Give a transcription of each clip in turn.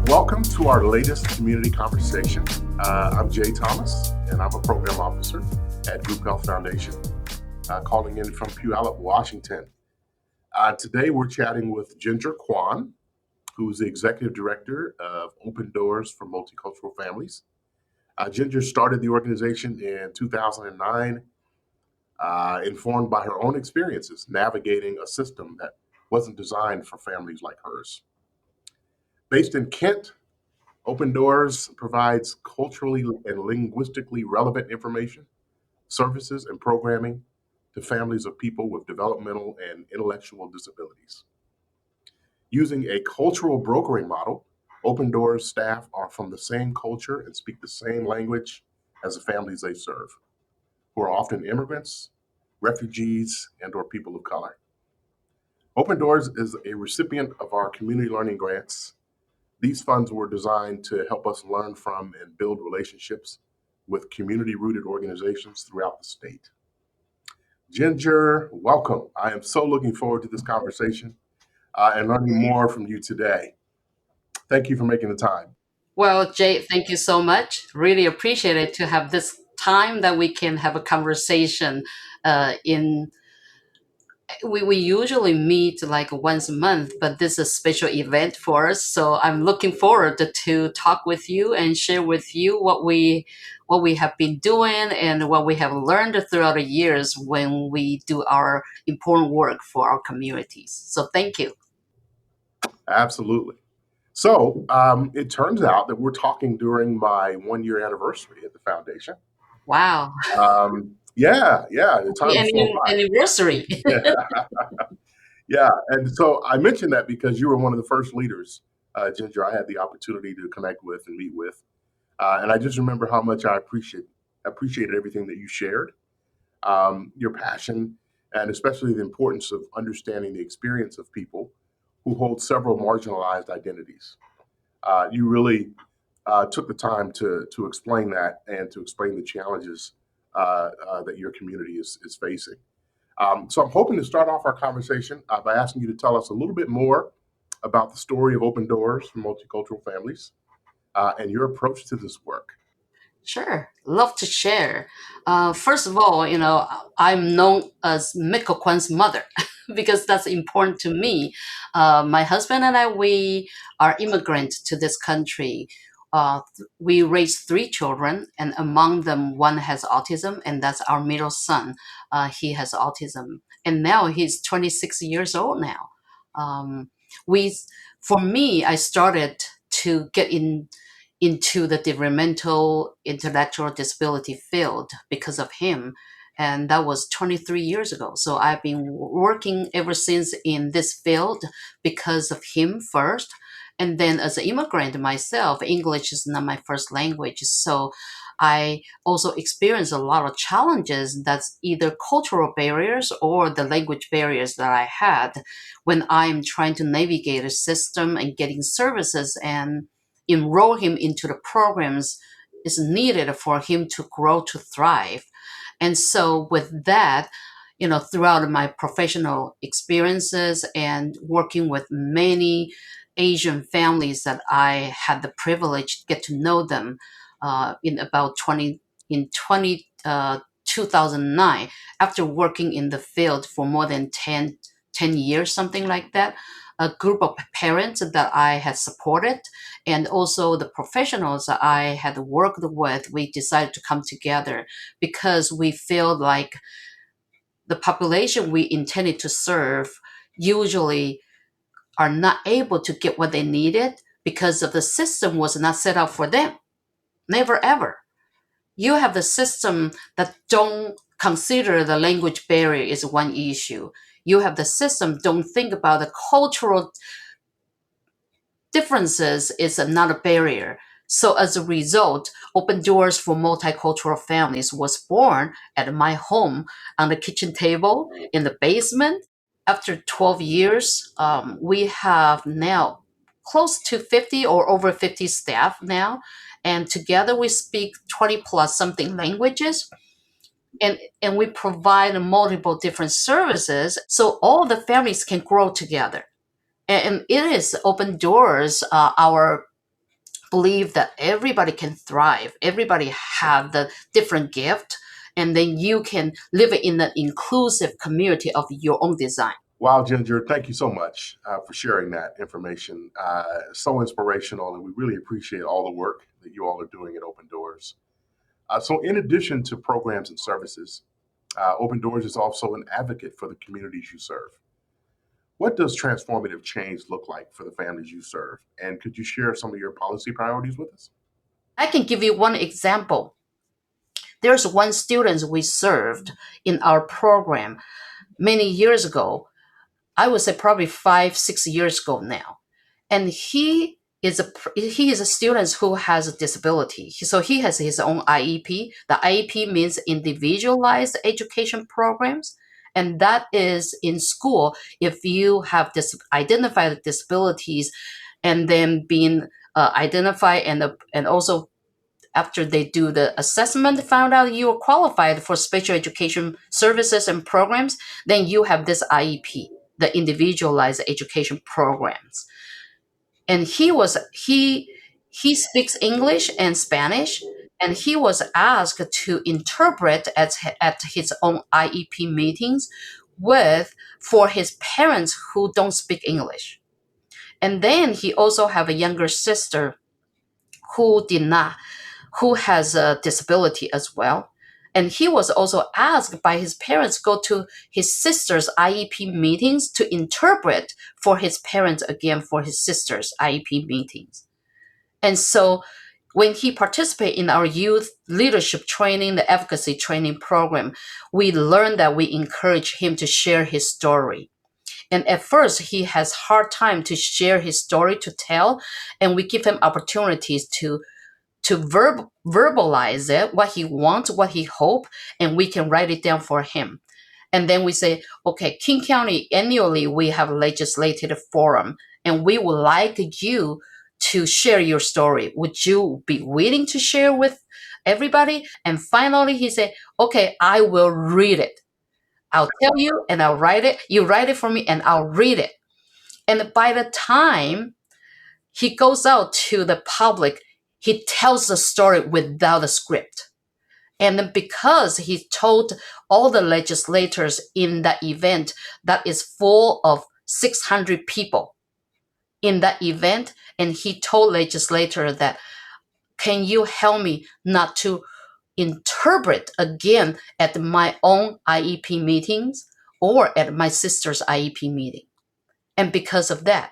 Welcome to our latest community conversation. I'm Jay Thomas, and I'm a program officer at Group Health Foundation, calling in from Puyallup, Washington. Today, we're chatting with Ginger Kwan, who's the executive director of Open Doors for Multicultural Families. Ginger started the organization in 2009, informed by her own experiences navigating a system that wasn't designed for families like hers. Based in Kent, Open Doors provides culturally and linguistically relevant information, services, and programming to families of people with developmental and intellectual disabilities. Using a cultural brokering model, Open Doors staff are from the same culture and speak the same language as the families they serve, who are often immigrants, refugees, and/or people of color. Open Doors is a recipient of our community learning grants. These funds were designed to help us learn from and build relationships with community-rooted organizations throughout the state. Ginger, welcome. I am so looking forward to this conversation and learning more from you today. Thank you for making the time. Well, Jay, thank you so much. Really appreciate it to have this time that we can have a conversation. We usually meet like once a month, but this is a special event for us. So I'm looking forward to talk with you and share with you what we have been doing and what we have learned throughout the years when we do our important work for our communities. So thank you. Absolutely. So it turns out that we're talking during my 1-year anniversary at the foundation. Wow. The time Happy is so by. anniversary. Yeah, and so I mentioned that because you were one of the first leaders, Ginger, I had the opportunity to connect with and meet with. And I just remember how much I appreciated everything that you shared, your passion, and especially the importance of understanding the experience of people who hold several marginalized identities. You really took the time to explain that and to explain the challenges that your community is facing. So I'm hoping to start off our conversation by asking you to tell us a little bit more about the story of Open Doors for Multicultural Families and your approach to this work. Sure, love to share. First of all, I'm known as Miko Kwan's mother because that's important to me. My husband and I, we are immigrants to this country. We raised 3 children, and among them, one has autism, and that's our middle son. He has autism, and now he's 26 years old now. Um, we, for me, I started to get into the developmental intellectual disability field because of him. And that was 23 years ago. So I've been working ever since in this field because of him first. And then as an immigrant myself, English is not my first language. So I also experienced a lot of challenges that's either cultural barriers or the language barriers that I had when I'm trying to navigate a system and getting services and enroll him into the programs is needed for him to grow to thrive. And so with that, throughout my professional experiences and working with many Asian families that I had the privilege to get to know them in about 2009, after working in the field for more than 10 years, something like that, a group of parents that I had supported and also the professionals that I had worked with, we decided to come together because we feel like the population we intended to serve usually are not able to get what they needed because of the system was not set up for them. Never ever. You have the system that don't consider the language barrier is one issue. You have the system don't think about the cultural differences is another barrier. So as a result, Open Doors for Multicultural Families was born at my home on the kitchen table in the basement. After 12 years, we have now close to 50 or over 50 staff now. And together we speak 20 plus something languages. and we provide multiple different services so all the families can grow together. And it is open doors, our believe that everybody can thrive, everybody have the different gift, and then you can live in an inclusive community of your own design. Wow, Ginger, thank you so much for sharing that information. So inspirational, and we really appreciate all the work that you all are doing at Open Doors. So, in addition to programs and services, Open Doors is also an advocate for the communities you serve. What does transformative change look like for the families you serve? And could you share some of your policy priorities with us? I can give you one example. There's one student we served in our program many years ago. I would say probably 5, 6 years ago now. And he is a student who has a disability. So he has his own IEP. The IEP means individualized education programs. And that is in school if you have identified disabilities and then being identified and also after they do the assessment, found out you are qualified for special education services and programs, then you have this IEP, the individualized education programs. And he speaks English and Spanish, and he was asked to interpret at his own IEP meetings with for his parents who don't speak English. And then he also have a younger sister who did not who has a disability as well. And he was also asked by his parents to go to his sister's IEP meetings to interpret for his parents again for his sister's IEP meetings. And so when he participated in our youth leadership training, the advocacy training program, we learned that we encourage him to share his story. And at first, he has hard time to share his story to tell, and we give him opportunities to verbalize it, what he wants, what he hopes, and we can write it down for him. And then we say, okay, King County annually we have a legislative forum, and we would like you to share your story. Would you be willing to share with everybody? And finally, he said, okay, I will read it. I'll tell you, and I'll write it. You write it for me, and I'll read it. And by the time he goes out to the public, he tells the story without a script. And because he told all the legislators in that event that is full of 600 people in that event, and he told legislators that, can you help me not to interpret again at my own IEP meetings or at my sister's IEP meeting? And because of that,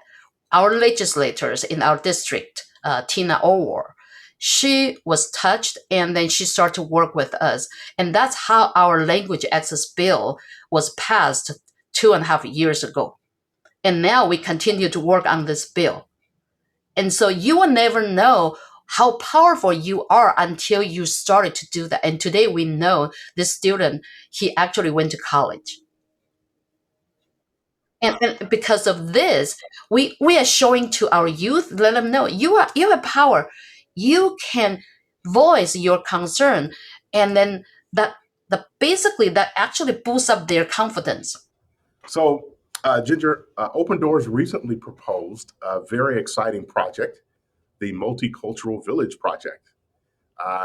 our legislators in our district, Tina Orr, she was touched and then she started to work with us. And that's how our language access bill was passed 2.5 years ago. And now we continue to work on this bill. And so you will never know how powerful you are until you started to do that. And today we know this student, he actually went to college. And because of this, we are showing to our youth, let them know you have power. You can voice your concern, and then basically that actually boosts up their confidence. So, Ginger, Open Doors recently proposed a very exciting project, the Multicultural Village project,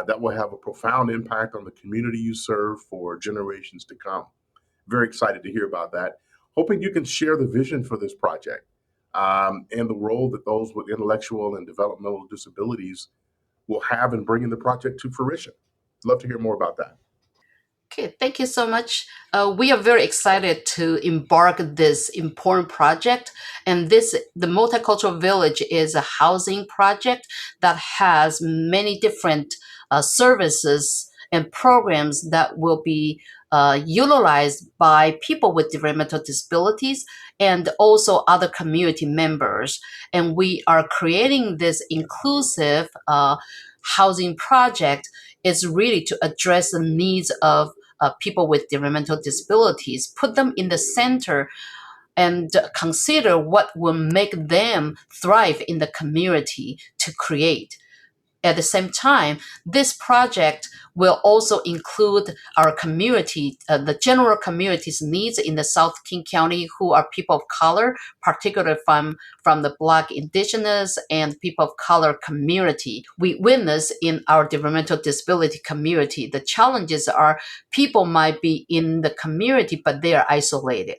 that will have a profound impact on the community you serve for generations to come. Very excited to hear about that. Hoping you can share the vision for this project and the role that those with intellectual and developmental disabilities will have in bringing the project to fruition. Love to hear more about that. Okay, thank you so much. We are very excited to embark this important project. And the Multicultural Village is a housing project that has many different services and programs that will be utilized by people with developmental disabilities and also other community members. And we are creating this inclusive housing project is really to address the needs of people with developmental disabilities, put them in the center, and consider what will make them thrive in the community to create. At the same time, this project will also include our community, the general community's needs in the South King County who are people of color, particularly from the Black, Indigenous, and people of color community. We witness in our developmental disability community, the challenges are people might be in the community, but they are isolated.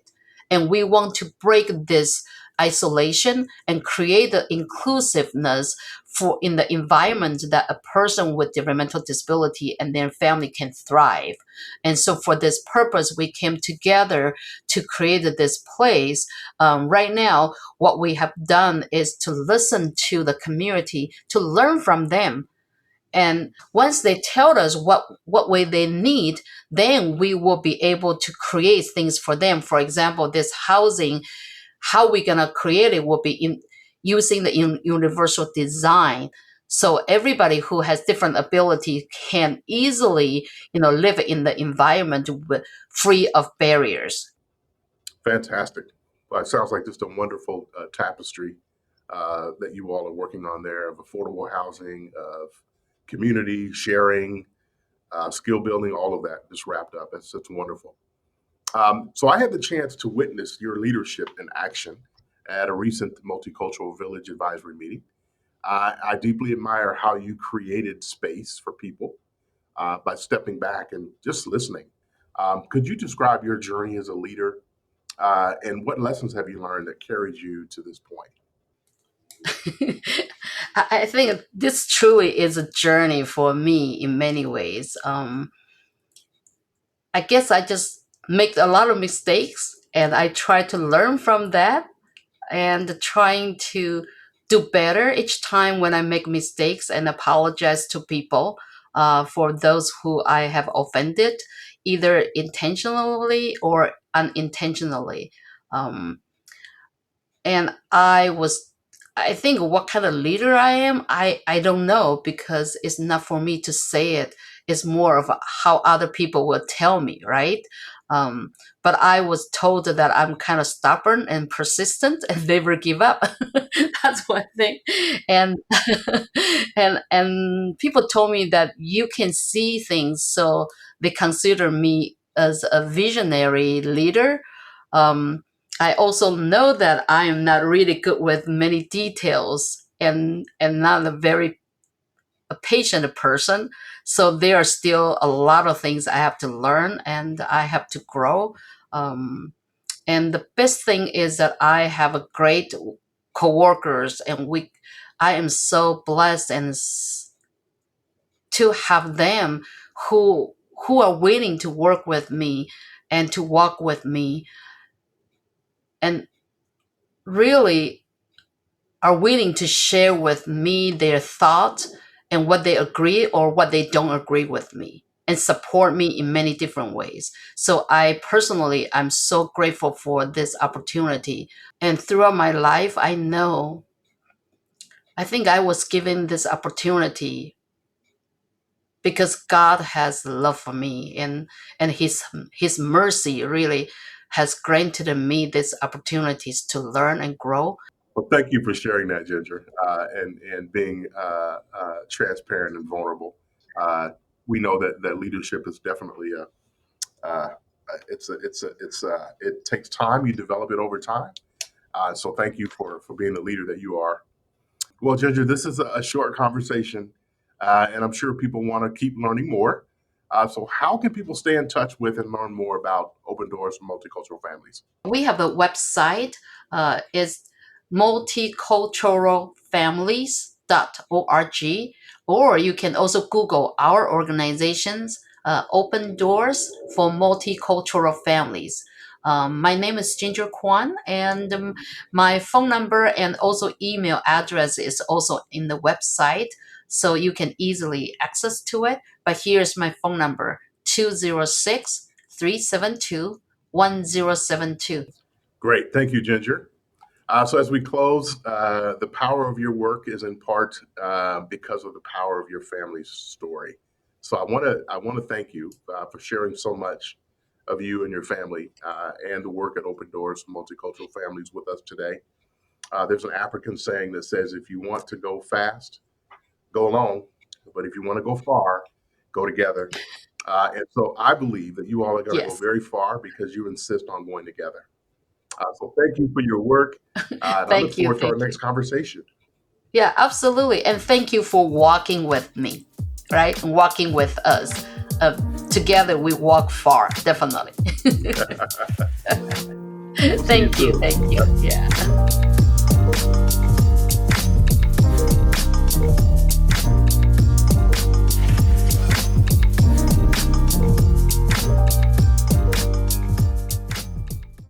And we want to break this isolation and create the inclusiveness for in the environment that a person with developmental disability and their family can thrive. And so for this purpose, we came together to create this place. Right now, what we have done is to listen to the community, to learn from them. And once they tell us what way they need, then we will be able to create things for them. For example, this housing, how we're going to create it will be using the universal design. So everybody who has different ability can easily, live in the environment free of barriers. Fantastic. Well, it sounds like just a wonderful tapestry that you all are working on there of affordable housing, of community sharing, skill building, all of that just wrapped up. It's wonderful. So I had the chance to witness your leadership in action at a recent Multicultural Village advisory meeting. I deeply admire how you created space for people by stepping back and just listening. Could you describe your journey as a leader and what lessons have you learned that carried you to this point? I think this truly is a journey for me in many ways. I guess I just make a lot of mistakes and I try to learn from that and trying to do better each time when I make mistakes and apologize to people for those who I have offended, either intentionally or unintentionally. Um, and I think what kind of leader I am, I don't know because it's not for me to say it. It's more of how other people will tell me, right? Um, but I was told that I'm kind of stubborn and persistent and never give up. That's one thing. And and people told me that you can see things, so they consider me as a visionary leader. Um, I also know that I am not really good with many details and not a very a patient person. So there are still a lot of things I have to learn and I have to grow. Um, and the best thing is that I have a great coworkers, and I am so blessed to have them who are willing to work with me and to walk with me and really are willing to share with me their thoughts and what they agree or what they don't agree with me and support me in many different ways. So I personally, I'm so grateful for this opportunity. And throughout my life, I think I was given this opportunity because God has love for me and his mercy really has granted me these opportunities to learn and grow. Well, thank you for sharing that, Ginger, and being transparent and vulnerable. Uh, we know that leadership is definitely uh, it takes time. You develop it over time. So thank you for being the leader that you are. Well, Ginger, this is a short conversation, and I'm sure people want to keep learning more. So how can people stay in touch with and learn more about Open Doors for Multicultural Families? We have a website. It's multiculturalfamilies.org, or you can also Google our organizations, Open Doors for Multicultural Families. My name is Ginger Kwan, and my phone number and also email address is also in the website, so you can easily access to it. But here's my phone number: 206-372-1072. Great, thank you, Ginger. So as we close, the power of your work is in part because of the power of your family's story. So I want to thank you for sharing so much of you and your family and the work at Open Doors for Multicultural Families with us today. There's an African saying that says, "If you want to go fast, go alone. But if you want to go far, go together. And so I believe that you all are going to go Yes. very far because you insist on going together. So thank you for your work. And I look Thank you. forward to our Thank you. next conversation. Yeah, absolutely. And thank you for walking with me, right? Walking with us. Together we walk far, definitely. We'll see you Thank you. soon. Thank you. Yeah.